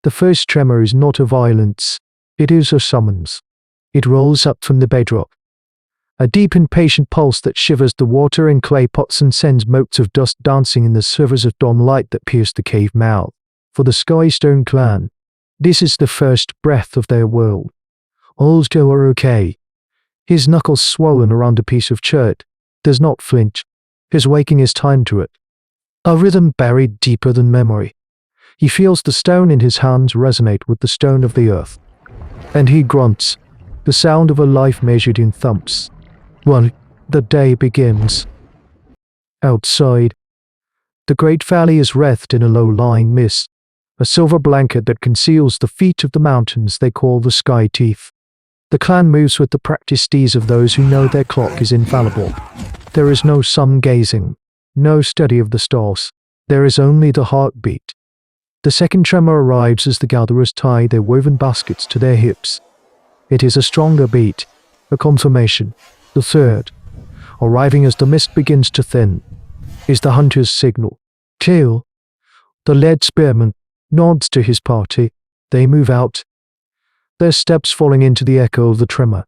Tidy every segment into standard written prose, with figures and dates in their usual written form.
The first tremor is not a violence, it is a summons. It rolls up from the bedrock. A deep impatient pulse that shivers the water in clay pots and sends motes of dust dancing in the slivers of dawn light that pierce the cave mouth. For the Skystone clan, this is the first breath of their world. Old Joe are okay. His knuckles swollen around a piece of chert, does not flinch. His waking is timed to it. A rhythm buried deeper than memory. He feels the stone in his hands resonate with the stone of the earth. And he grunts, the sound of a life measured in thumps. Well, the day begins. Outside, the great valley is wreathed in a low-lying mist, a silver blanket that conceals the feet of the mountains they call the Sky Teeth. The clan moves with the practiced ease of those who know their clock is infallible. There is no sun gazing, no study of the stars. There is only the heartbeat. The second tremor arrives as the gatherers tie their woven baskets to their hips. It is a stronger beat, a confirmation. The third, arriving as the mist begins to thin, is the hunter's signal. Kill. The lead spearman nods to his party. They move out, their steps falling into the echo of the tremor.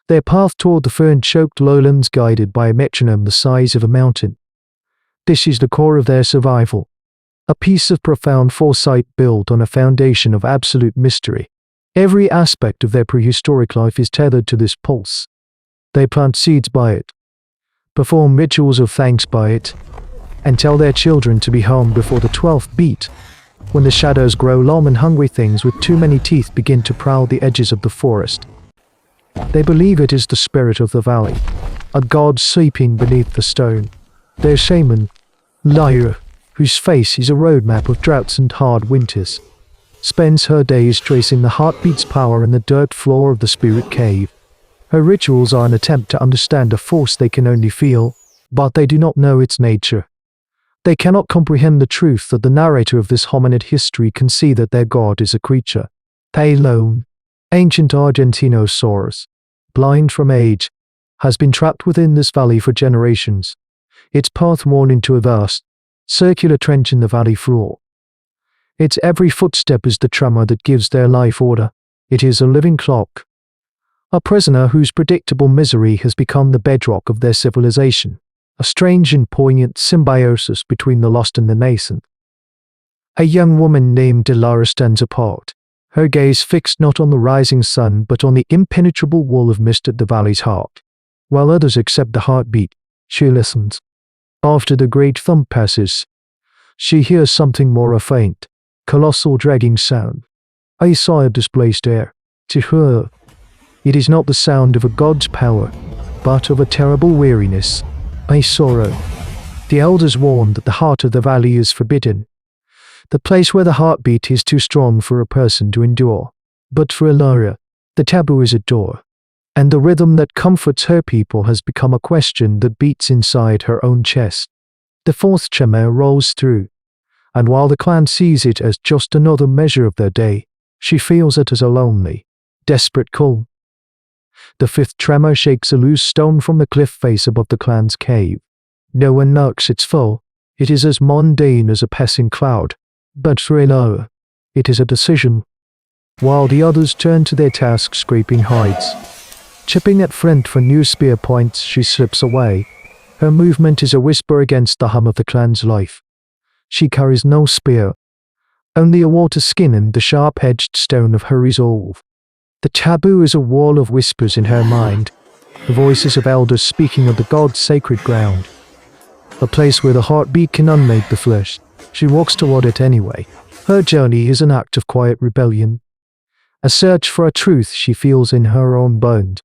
Their path toward the fern-choked lowlands guided by a metronome the size of a mountain. This is the core of their survival, a piece of profound foresight built on a foundation of absolute mystery. Every aspect of their prehistoric life is tethered to this pulse. They plant seeds by it, perform rituals of thanks by it, and tell their children to be home before the 12th beat. When the shadows grow long and hungry things with too many teeth begin to prowl the edges of the forest. They believe it is the spirit of the valley, a god sleeping beneath the stone. Their shaman, Lyra, whose face is a roadmap of droughts and hard winters, spends her days tracing the heartbeat's power in the dirt floor of the spirit cave. Her rituals are an attempt to understand a force they can only feel, but they do not know its nature. They cannot comprehend the truth that the narrator of this hominid history can see that their god is a creature. They alone, ancient Argentinosaurus, blind from age, has been trapped within this valley for generations, its path worn into a vast, circular trench in the valley floor. Its every footstep is the tremor that gives their life order. It is a living clock, a prisoner whose predictable misery has become the bedrock of their civilization, a strange and poignant symbiosis between the lost and the nascent. A young woman named Delara stands apart, her gaze fixed not on the rising sun but on the impenetrable wall of mist at the valley's heart. While others accept the heartbeat, she listens. After the great thump passes, she hears something more, a faint, colossal dragging sound. I saw a displaced air. To her, it is not the sound of a god's power, but of a terrible weariness, a sorrow. The elders warn that the heart of the valley is forbidden, the place where the heartbeat is too strong for a person to endure. But for Lyra, the taboo is a door, and the rhythm that comforts her people has become a question that beats inside her own chest. The fourth tremor rolls through, and while the clan sees it as just another measure of their day, she feels it as a lonely, desperate call. The fifth tremor shakes a loose stone from the cliff face above the clan's cave. No one knocks its foe. It is as mundane as a passing cloud, but for Lyra, it is a decision. While the others turn to their task scraping hides, chipping at flint for new spear points, she slips away. Her movement is a whisper against the hum of the clan's life. She carries no spear, only a water skin and the sharp-edged stone of her resolve. The taboo is a wall of whispers in her mind, the voices of elders speaking of the god's sacred ground, a place where the heartbeat can unmake the flesh. She walks toward it anyway. Her journey is an act of quiet rebellion, a search for a truth she feels in her own bones.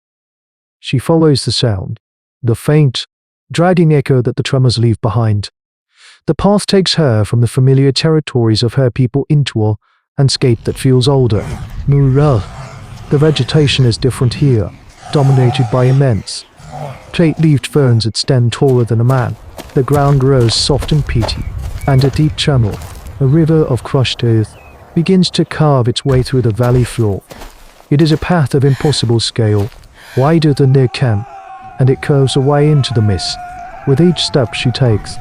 She follows the sound, the faint, dragging echo that the tremors leave behind. The path takes her from the familiar territories of her people into a landscape that feels older, newer. The vegetation is different here, dominated by immense, plate-leaved ferns that stand taller than a man. The ground grows soft and peaty, and a deep channel, a river of crushed earth, begins to carve its way through the valley floor. It is a path of impossible scale, wider than their camp, and it curves away into the mist. With each step she takes,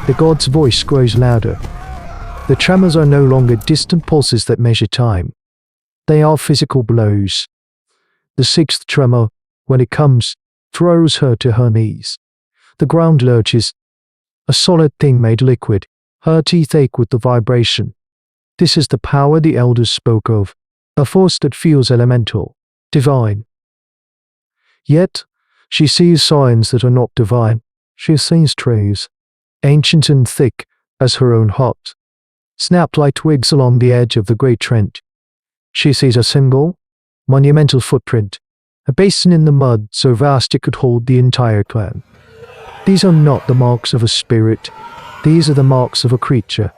the god's voice grows louder. The tremors are no longer distant pulses that measure time. They are physical blows. The sixth tremor, when it comes, throws her to her knees. The ground lurches. A solid thing made liquid. Her teeth ache with the vibration. This is the power the elders spoke of, a force that feels elemental, divine. Yet, she sees signs that are not divine. She sees trees, ancient and thick as her own heart, snapped like twigs along the edge of the great trench. She sees a single, monumental footprint, a basin in the mud so vast it could hold the entire clan. These are not the marks of a spirit, these are the marks of a creature.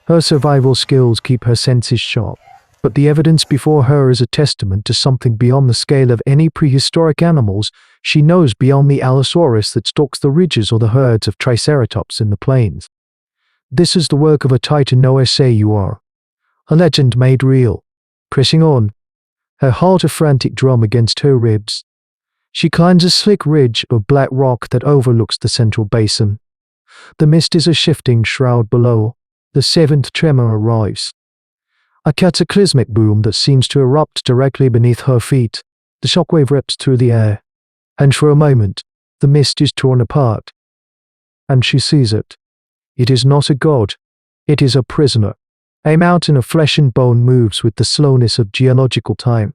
Her survival skills keep her senses sharp, but the evidence before her is a testament to something beyond the scale of any prehistoric animals. She knows beyond the Allosaurus that stalks the ridges or the herds of Triceratops in the plains. This is the work of a titanosaur, a legend made real. Pressing on, her heart a frantic drum against her ribs, she climbs a slick ridge of black rock that overlooks the central basin. The mist is a shifting shroud below. The seventh tremor arrives. A cataclysmic boom that seems to erupt directly beneath her feet. The shockwave rips through the air, and for a moment, the mist is torn apart. And she sees it. It is not a god. It is a prisoner. A mountain of flesh and bone moves with the slowness of geological time.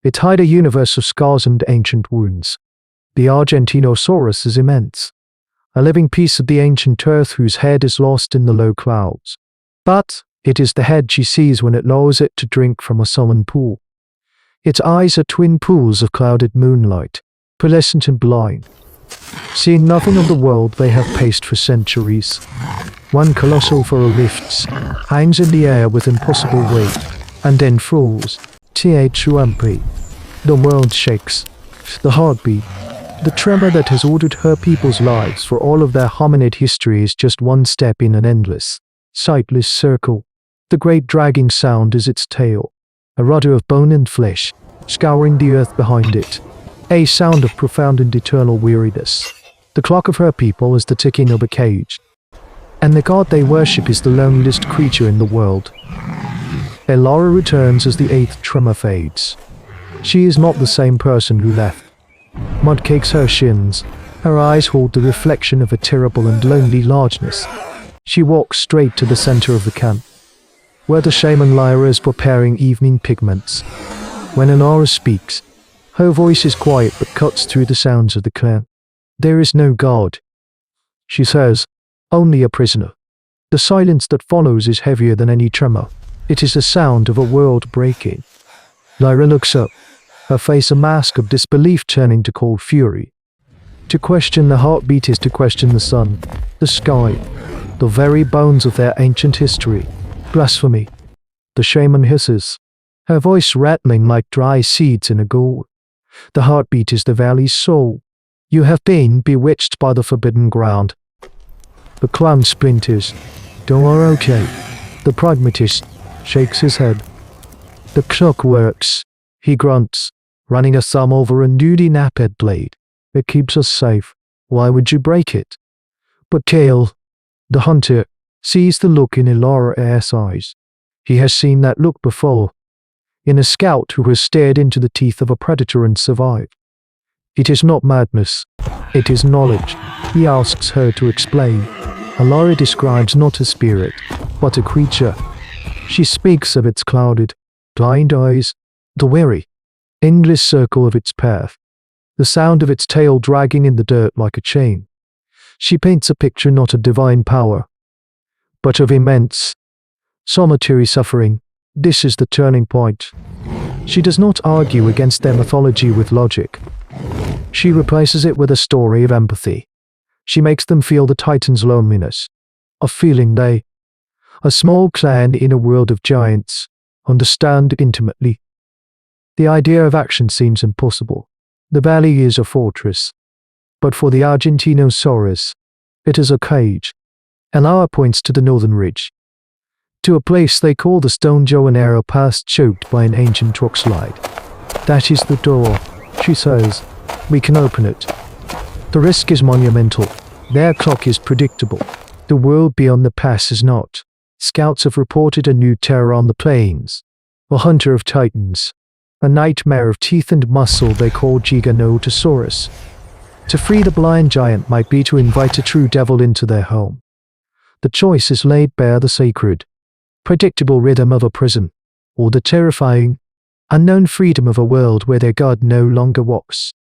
It hides a universe of scars and ancient wounds. The Argentinosaurus is immense. A living piece of the ancient earth whose head is lost in the low clouds. But it is the head she sees when it lowers it to drink from a sullen pool. Its eyes are twin pools of clouded moonlight, pearlescent and blind. Seeing nothing of the world they have paced for centuries. One colossal furrow lifts, hangs in the air with impossible weight, and then falls. THUMP. The world shakes. The heartbeat. The tremor that has ordered her people's lives for all of their hominid history is just one step in an endless, sightless circle. The great dragging sound is its tail, a rudder of bone and flesh, scouring the earth behind it. A sound of profound and eternal weariness. The clock of her people is the ticking of a cage. And the god they worship is the loneliest creature in the world. Elara returns as the eighth tremor fades. She is not the same person who left. Mud cakes her shins. Her eyes hold the reflection of a terrible and lonely largeness. She walks straight to the center of the camp, where the shaman Lyra is preparing evening pigments. When Elara speaks, her voice is quiet but cuts through the sounds of the clan. There is no god, she says, only a prisoner. The silence that follows is heavier than any tremor. It is the sound of a world breaking. Lyra looks up, her face a mask of disbelief turning to cold fury. To question the heartbeat is to question the sun, the sky, the very bones of their ancient history. Blasphemy. The shaman hisses, her voice rattling like dry seeds in a gourd. The heartbeat is the valley's soul. You have been bewitched by the forbidden ground. The clown splinters. You are okay. The pragmatist shakes his head. The clock works, he grunts, running a thumb over a newly napped blade. It keeps us safe. Why would you break it? But Kale, the hunter, sees the look in Elara's eyes. He has seen that look before, in a scout who has stared into the teeth of a predator and survived. It is not madness, it is knowledge. He asks her to explain. Elara describes not a spirit, but a creature. She speaks of its clouded, blind eyes, the weary, endless circle of its path, the sound of its tail dragging in the dirt like a chain. She paints a picture not of divine power, but of immense, solitary suffering. This is the turning point. She does not argue against their mythology with logic. She replaces it with a story of empathy. She makes them feel the Titan's loneliness, a feeling they, a small clan in a world of giants, understand intimately. The idea of action seems impossible. The valley is a fortress, but for the Argentinosaurus, it is a cage. Elara points to the northern ridge, to a place they call the Stone Joe, an arrow pass choked by an ancient rockslide. That is the door, she says. We can open it. The risk is monumental. Their clock is predictable. The world beyond the pass is not. Scouts have reported a new terror on the plains. A hunter of titans. A nightmare of teeth and muscle they call Giganotosaurus. To free the blind giant might be to invite a true devil into their home. The choice is laid bare the sacred, predictable rhythm of a prison, or the terrifying, unknown freedom of a world where their god no longer walks.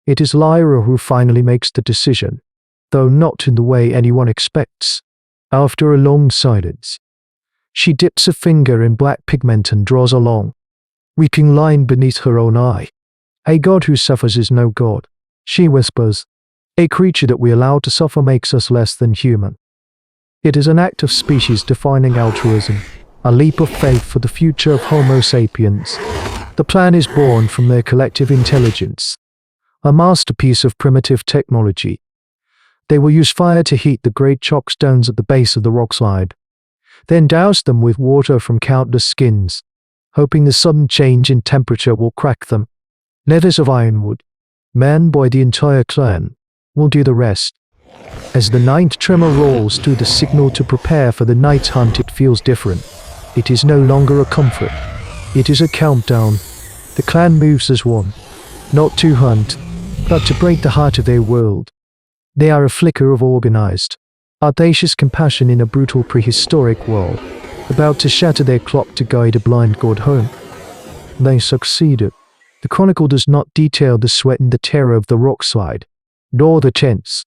It is Lyra who finally makes the decision, though not in the way anyone expects. After a long silence, she dips a finger in black pigment and draws a long, weeping line beneath her own eye. A god who suffers is no god, she whispers. A creature that we allow to suffer makes us less than human. It is an act of species-defining altruism, a leap of faith for the future of Homo sapiens. The plan is born from their collective intelligence, a masterpiece of primitive technology. They will use fire to heat the great chalk stones at the base of the rockslide, then douse them with water from countless skins, hoping the sudden change in temperature will crack them. Letters of ironwood, man by the entire clan, will do the rest. As the ninth tremor rolls through the signal to prepare for the night's hunt, it feels different. It is no longer a comfort. It is a countdown. The clan moves as one, not to hunt, but to break the heart of their world. They are a flicker of organized, audacious compassion in a brutal prehistoric world, about to shatter their clock to guide a blind god home. They succeeded. The chronicle does not detail the sweat and the terror of the rockslide, nor the tense,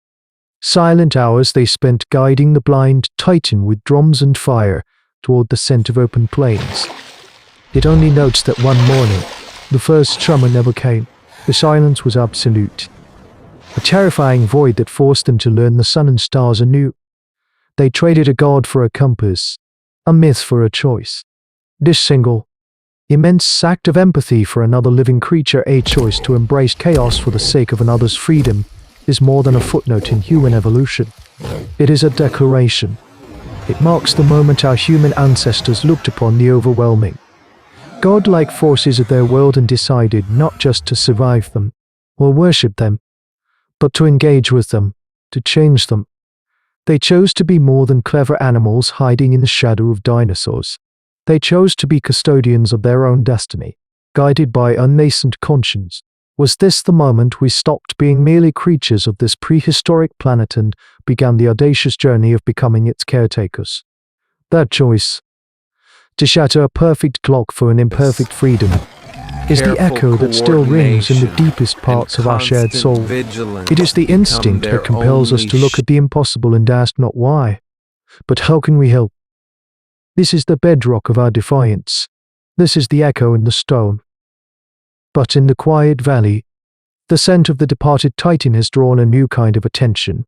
silent hours they spent guiding the blind titan with drums and fire toward the scent of open plains. It only notes that one morning, the first tremor never came. The silence was absolute. A terrifying void that forced them to learn the sun and stars anew. They traded a god for a compass, a myth for a choice. This single, immense act of empathy for another living creature, a choice to embrace chaos for the sake of another's freedom, is more than a footnote in human evolution. It is a declaration. It marks the moment our human ancestors looked upon the overwhelming, godlike forces of their world and decided not just to survive them, or worship them, but to engage with them, to change them. They chose to be more than clever animals hiding in the shadow of dinosaurs. They chose to be custodians of their own destiny, guided by a nascent conscience. Was this the moment we stopped being merely creatures of this prehistoric planet and began the audacious journey of becoming its caretakers? That choice, to shatter a perfect clock for an imperfect freedom, is the echo that still rings in the deepest parts of our shared soul. It is the instinct that compels us to look at the impossible and ask not why, but how can we help? This is the bedrock of our defiance. This is the echo in the stone. But in the quiet valley, the scent of the departed titan has drawn a new kind of attention.